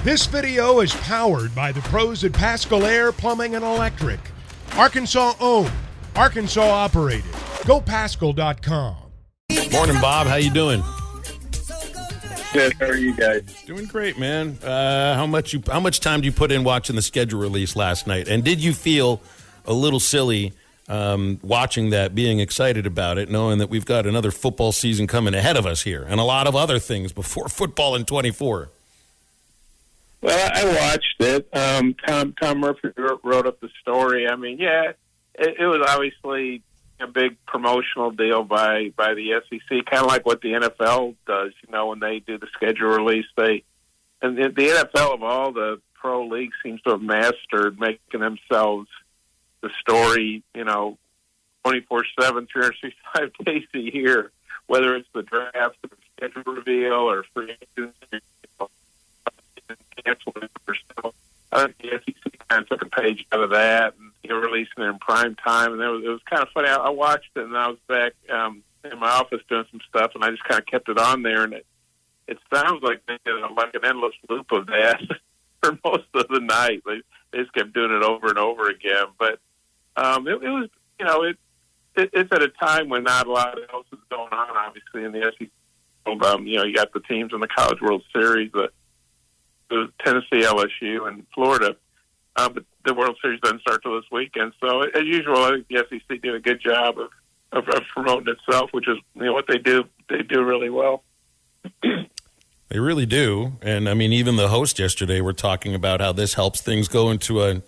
This video is powered by the pros at Pascal Air Plumbing and Electric. Arkansas owned, Arkansas operated. GoPascal.com. Morning, Bob. How you doing? Good. How are you guys? Doing great, man. How much time do you put in watching the schedule release last night? And did you feel a little silly watching that, being excited about it, knowing that we've got another football season coming ahead of us here and a lot of other things before football in 24? Well, I watched it. Tom Murphy wrote up the story. I mean, yeah, it was obviously a big promotional deal by the SEC, kind of like what the NFL does. You know, when they do the schedule release, the NFL of all the pro leagues seems to have mastered making themselves the story. You know, 24/7, 365 days a year, whether it's the draft, or the schedule reveal, or free agency. I think the SEC kind of took a page out of that and releasing it in prime time. And it was kind of funny. I watched it, and I was back in my office doing some stuff, and I just kind of kept it on there. And it sounds like they did like an endless loop of that for most of the night. They just kept doing it over and over again. But it was, you know, it's at a time when not a lot else is going on, obviously, in the SEC. You know, you got the teams in the College World Series, the Tennessee, LSU, and Florida. But the World Series doesn't start till this weekend. So, as usual, I think the SEC did a good job of promoting itself, which is, you know, what they do. They do really well. They really do. And, I mean, even the host yesterday were talking about how this helps things go into a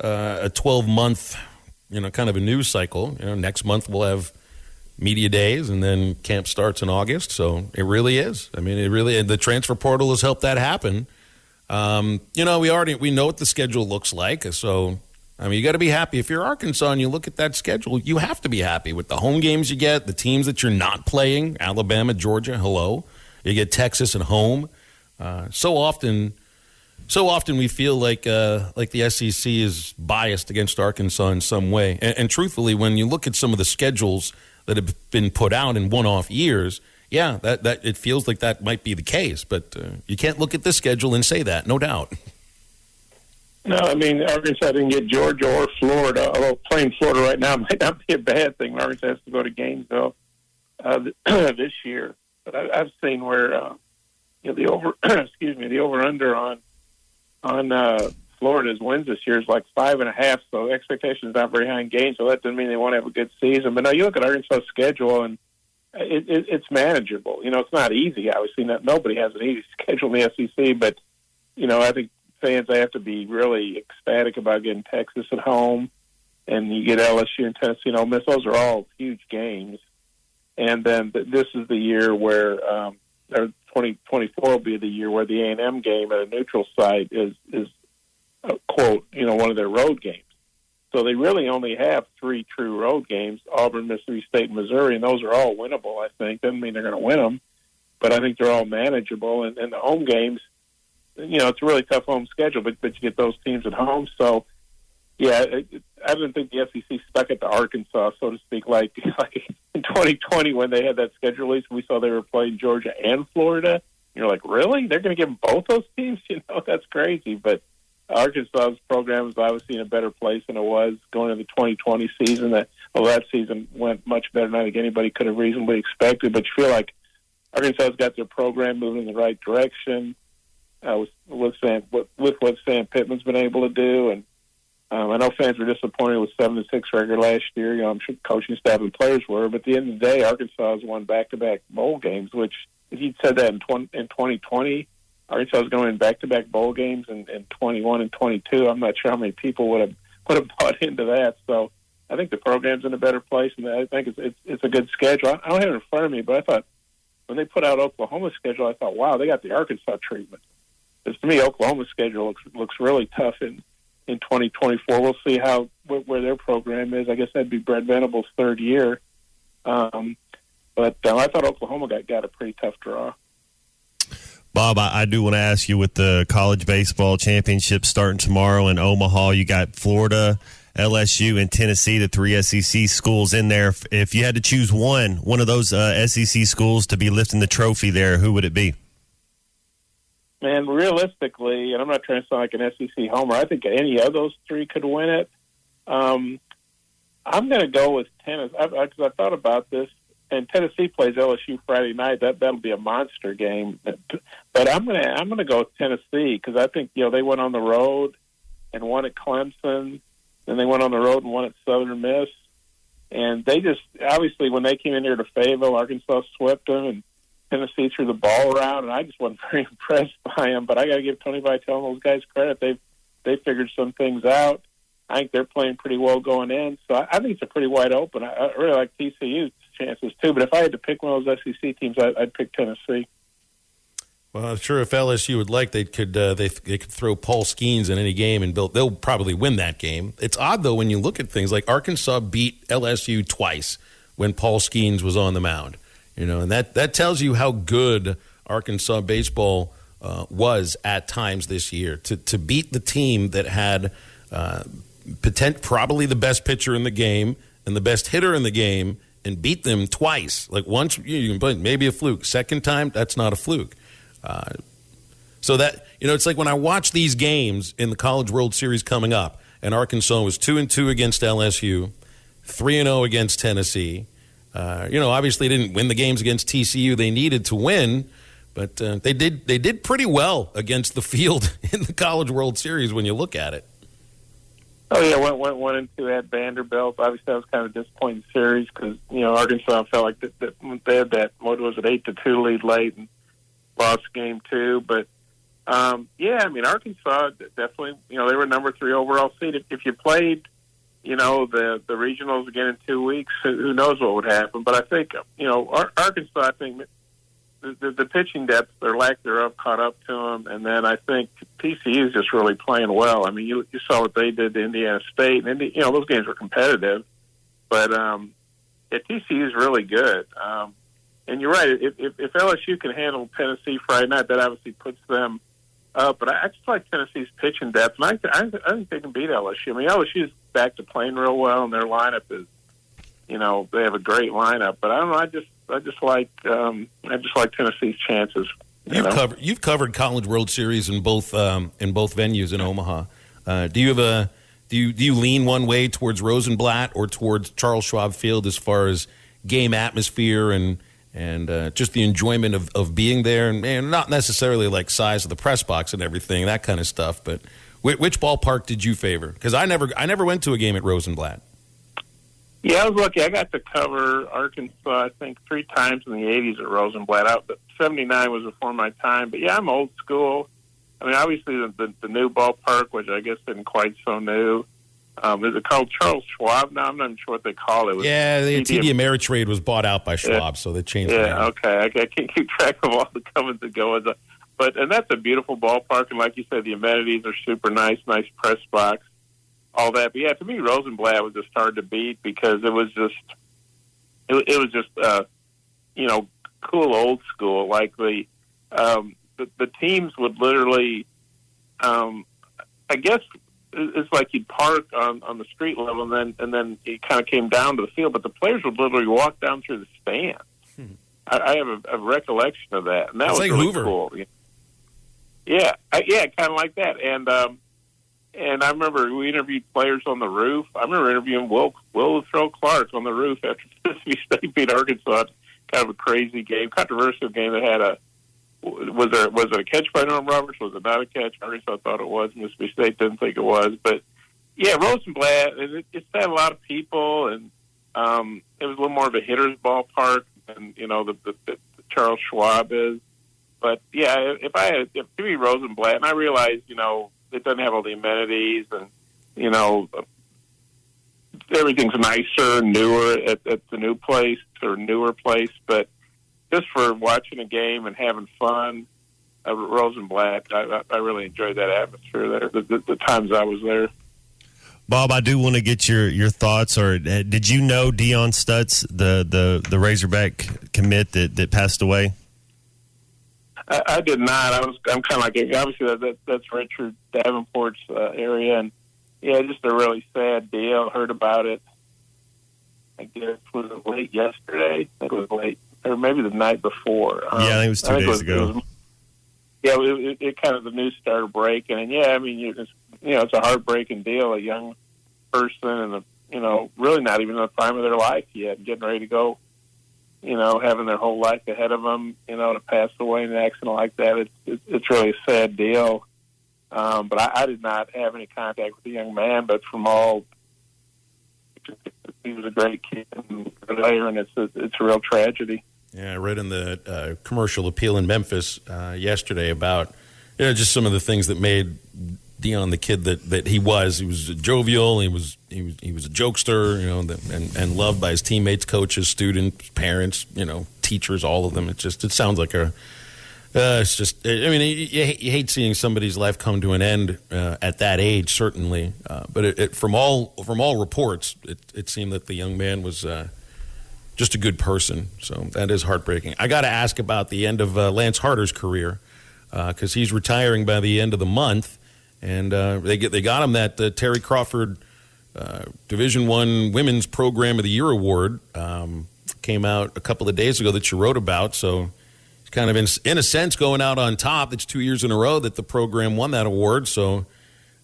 12-month, you know, kind of a news cycle. You know, next month we'll have media days, and then camp starts in August. So it really is. I mean, the transfer portal has helped that happen. You know, we know what the schedule looks like. So, I mean, you got to be happy. If you're Arkansas and you look at that schedule, you have to be happy with the home games you get, the teams that you're not playing, Alabama, Georgia, hello. You get Texas at home. So often we feel like the SEC is biased against Arkansas in some way. And truthfully, when you look at some of the schedules that have been put out in one-off years, yeah, that it feels like that might be the case. But you can't look at this schedule and say that, no doubt. No, I mean, Arkansas didn't get Georgia or Florida, although playing Florida right now might not be a bad thing. Arkansas has to go to Gainesville this year. But I've seen where you know, the over-under on Florida's wins this year is like 5.5, so expectations not very high in games, so that doesn't mean they won't have a good season. But no, you look at Arkansas' schedule, and it's manageable. You know, it's not easy. Obviously, nobody has an easy schedule in the SEC, but, you know, I think fans, they have to be really ecstatic about getting Texas at home, and you get LSU and Tennessee and Ole Miss. Those are all huge games. And then this is the year where 2024 will be the year where the A&M game at a neutral site is quote, you know, one of their road games. So they really only have 3 true road games: Auburn, Mississippi State, and Missouri, and those are all winnable, I think. Doesn't mean they're going to win them, but I think they're all manageable. And the home games, you know, it's a really tough home schedule, but you get those teams at home. So, yeah, I didn't think the SEC stuck it to Arkansas, so to speak, like in 2020 when they had that schedule release, we saw they were playing Georgia and Florida. You're like, really? They're going to give them both those teams? You know, that's crazy. But Arkansas's program is obviously in a better place than it was going into the 2020 season. That season went much better than I think anybody could have reasonably expected. But you feel like Arkansas's got their program moving in the right direction with what Sam Pittman's been able to do. And I know fans were disappointed with 7-6 record last year. You know, I'm sure coaching staff and players were. But at the end of the day, Arkansas has won back-to-back bowl games, which if you'd said that in 2020, Arkansas is going in back-to-back bowl games in 21 and 22. I'm not sure how many people would have bought into that. So I think the program's in a better place, and I think it's a good schedule. I don't have it in front of me, but I thought when they put out Oklahoma's schedule, I thought, wow, they got the Arkansas treatment. Because to me, Oklahoma's schedule looks really tough in 2024. We'll see where their program is. I guess that'd be Brett Venable's third year. But I thought Oklahoma got a pretty tough draw. Bob, I do want to ask you, with the college baseball championship starting tomorrow in Omaha, you got Florida, LSU, and Tennessee, the 3 SEC schools in there. If you had to choose one of those SEC schools to be lifting the trophy there, who would it be? man, realistically, and I'm not trying to sound like an SEC homer, I think any of those three could win it. I'm going to go with Tennessee because I thought about this, and Tennessee plays LSU Friday night. That'll be a monster game. But I'm going to go with Tennessee because I think they went on the road and won at Clemson, then they went on the road and won at Southern Miss, and they just obviously when they came in here to Fayetteville, Arkansas swept them, and Tennessee threw the ball around, and I just wasn't very impressed by them. But I got to give Tony Vitello and those guys credit. They figured some things out. I think they're playing pretty well going in. So I think it's a pretty wide open. I really like TCU's chances too. But if I had to pick one of those SEC teams, I'd pick Tennessee. Well, I'm sure if LSU would like, they could throw Paul Skeens in any game, and they'll probably win that game. It's odd though when you look at things like Arkansas beat LSU twice when Paul Skeens was on the mound. And that tells you how good Arkansas baseball was at times this year. To beat the team that had probably the best pitcher in the game and the best hitter in the game and beat them twice. Like once you can play, maybe a fluke. Second time, that's not a fluke. So that it's like when I watch these games in the College World Series coming up, and Arkansas was 2-2 against LSU, 3-0 against Tennessee. Obviously didn't win the games against TCU they needed to win, but they did pretty well against the field in the College World Series when you look at it. Oh yeah, went 1-2 at Vanderbilt. Obviously, that was kind of a disappointing series because Arkansas felt like that they had that 8-2 lead late and lost game 2. But Arkansas definitely they were number 3 overall seed. If you played the regionals again in 2 weeks, who knows what would happen. But I think Arkansas, I think the pitching depth, their lack thereof, caught up to them, and then I think TCU is just really playing well. I mean, you saw what they did to Indiana State, and those games were competitive, but TCU is really good. And you're right, if LSU can handle Tennessee Friday night, that obviously puts them up. But I just like Tennessee's pitching depth, and I think they can beat LSU. I mean, LSU is back to playing real well, and their lineup is, they have a great lineup. But I don't know, I just like Tennessee's chances. You've covered College World Series in both venues in Omaha. Do you lean one way towards Rosenblatt or towards Charles Schwab Field as far as game atmosphere and just the enjoyment of being there, and not necessarily like size of the press box and everything, that kind of stuff? But which ballpark did you favor? Because I never went to a game at Rosenblatt. Yeah, I was lucky. I got to cover Arkansas, I think, 3 times in the 80s at Rosenblatt. But 79 was before my time. But, yeah, I'm old school. I mean, obviously the new ballpark, which I guess isn't quite so new. Is it called Charles Schwab now? I'm not even sure what they call it. The TD Ameritrade was bought out by Schwab, so they changed it. Yeah, okay. I can't keep track of all the comings and goings. And that's a beautiful ballpark. And like you said, the amenities are super nice press box. All that, but yeah, to me, Rosenblatt was just hard to beat because it was just cool old school. Like the teams would literally, I guess it's like you'd park on the street level, and then it kind of came down to the field, but the players would literally walk down through the stands. I have a recollection of that, and that was like really Hoover. cool. Yeah, kind of like that, and I remember we interviewed players on the roof. I remember interviewing Will Clark on the roof after Mississippi State beat Arkansas. Kind of a crazy game, controversial game that had was it a catch by Norm Roberts? Was it not a catch? Arkansas thought it was. Mississippi State didn't think it was. But yeah, Rosenblatt, it had a lot of people, and it was a little more of a hitter's ballpark than the Charles Schwab is. But yeah, if to be Rosenblatt, and I realize it doesn't have all the amenities, and everything's nicer and newer at the new place or newer place. But just for watching a game and having fun, Rosenblatt, I really enjoyed that atmosphere there. The times I was there. Bob, I do want to get your thoughts. Or did you know Deion Stutz, the Razorback commit that passed away? I did not. I'm kind of like, obviously that's Richard Davenport's area, and yeah, just a really sad deal. Heard about it. I guess was it late yesterday? I think it was late, or maybe the night before. Yeah, I think it was 2 days ago. yeah, it kind of the news started breaking, and yeah, I mean, it's a heartbreaking deal. A young person, and really not even in the prime of their life yet, getting ready to go, having their whole life ahead of them, to pass away in an accident like that. It's really a sad deal. But I did not have any contact with the young man, but from all, he was a great kid and a player, and it's a real tragedy. Yeah, I read in the commercial appeal in Memphis yesterday about just some of the things that made Dion the kid that he was. He was jovial. He was a jokester. And loved by his teammates, coaches, students, parents. Teachers, all of them. It sounds like it's just. I mean, you hate seeing somebody's life come to an end at that age, certainly. But from all reports, it seemed that the young man was just a good person. So that is heartbreaking. I got to ask about the end of Lance Harder's career because he's retiring by the end of the month, and they got him that Terry Crawford Division I Women's Program of the Year award. Came out a couple of days ago that you wrote about. So it's kind of in a sense going out on top. It's 2 years in a row that the program won that award. So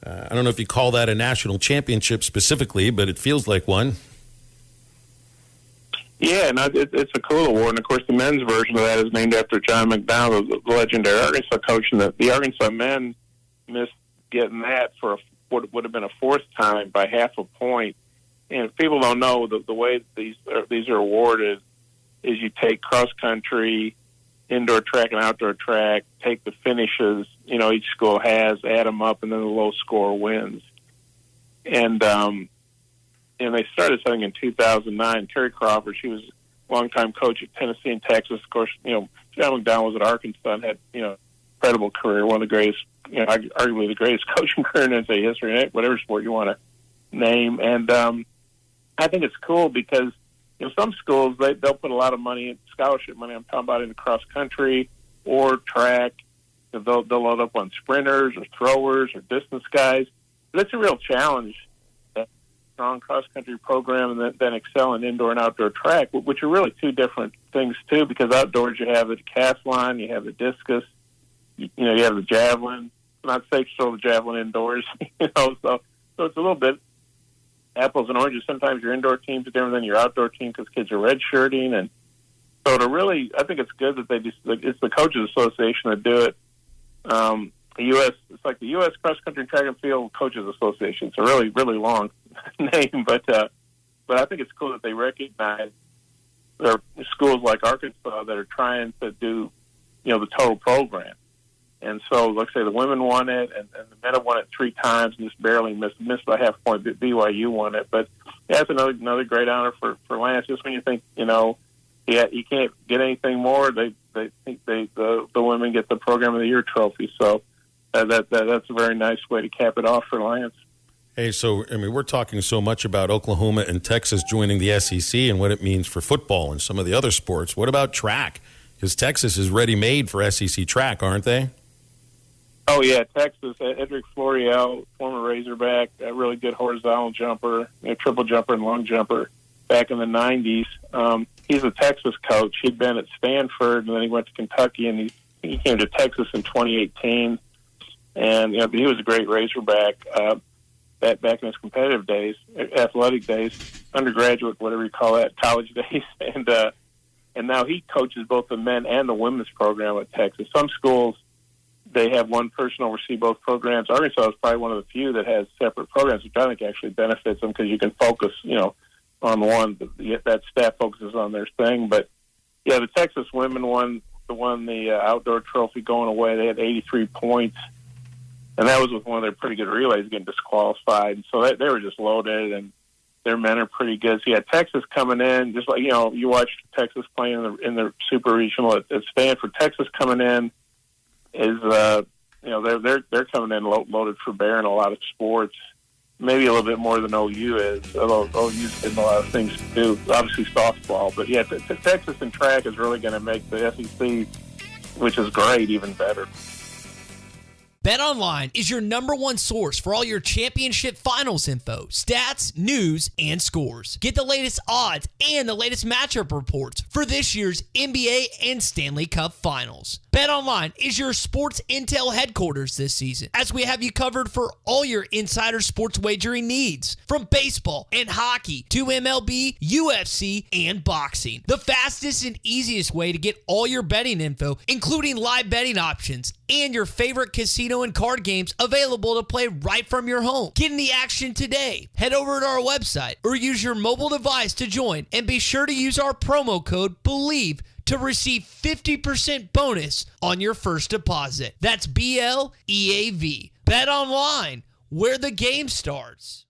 I don't know if you call that a national championship specifically, but it feels like one. Yeah, no, it's a cool award, and of course the men's version of that is named after John McDonald, the legendary Arkansas coach, and the Arkansas men missed getting that for what would have been a fourth time by half a point. And if people don't know, the way these are awarded is you take cross country, indoor track, and outdoor track, take the finishes each school has, add them up, and then the low score wins. And they started something in 2009. Terry Crawford, she was a longtime coach at Tennessee and Texas. Of course, John McDonald was at Arkansas and had, incredible career, one of the greatest, arguably the greatest coaching career in NCAA history, whatever sport you want to name. And I think it's cool because, some schools, they'll put a lot of money, scholarship money, I'm talking about in cross country or track. They'll load up on sprinters or throwers or distance guys. But it's a real challenge. Strong cross-country program and then excel in indoor and outdoor track, which are really two different things, too, because outdoors you have the decathlon, you have the discus, you have the javelin. It's not safe to throw the javelin indoors, so it's a little bit apples and oranges. Sometimes your indoor teams are different than your outdoor team because kids are redshirting, and so I think it's good that it's the Coaches Association that do it. It's like the U.S. Cross Country Track and Field Coaches Association. It's a really, really long name, but I think it's cool that they recognize there are schools like Arkansas that are trying to do, the total program. And so, like I say, the women won it, and the men have won it 3 times, and just barely missed by half a point. BYU won it, but that's another great honor for Lance. Just when you think, you can't get anything more, they think the women get the Program of the Year trophy. So that's a very nice way to cap it off for Lance. Hey, so, we're talking so much about Oklahoma and Texas joining the SEC and what it means for football and some of the other sports. What about track? Because Texas is ready-made for SEC track, aren't they? Oh, yeah, Texas. Edric Florial, former Razorback, a really good horizontal jumper, triple jumper and long jumper back in the 90s. He's a Texas coach. He'd been at Stanford, and then he went to Kentucky, and he came to Texas in 2018. And he was a great Razorback back in his competitive days, athletic days, undergraduate, whatever you call that, college days. And now he coaches both the men and the women's program at Texas. Some schools, they have one person oversee both programs. Arkansas is probably one of the few that has separate programs, which I think actually benefits them because you can focus, on one. That staff focuses on their thing. But, yeah, the Texas women won the outdoor trophy going away. They had 83 points. And that was with one of their pretty good relays getting disqualified. So they were just loaded, and their men are pretty good. So, yeah, Texas coming in, just like, you watch Texas playing in the super regional at Stanford. Texas coming in is, they're coming in loaded for bear in a lot of sports, maybe a little bit more than OU is, although OU's getting a lot of things to do, obviously softball. But, yeah, Texas and track is really going to make the SEC, which is great, even better. BetOnline is your #1 source for all your championship finals info, stats, news, and scores. Get the latest odds and the latest matchup reports for this year's NBA and Stanley Cup Finals. BetOnline is your sports intel headquarters this season, as we have you covered for all your insider sports wagering needs. From baseball and hockey to MLB, UFC, and boxing. The fastest and easiest way to get all your betting info, including live betting options and your favorite casino and card games available to play right from your home. Get in the action today. Head over to our website or use your mobile device to join, and be sure to use our promo code BELIEVE to receive 50% bonus on your first deposit. That's BLEAV. Bet online, where the game starts.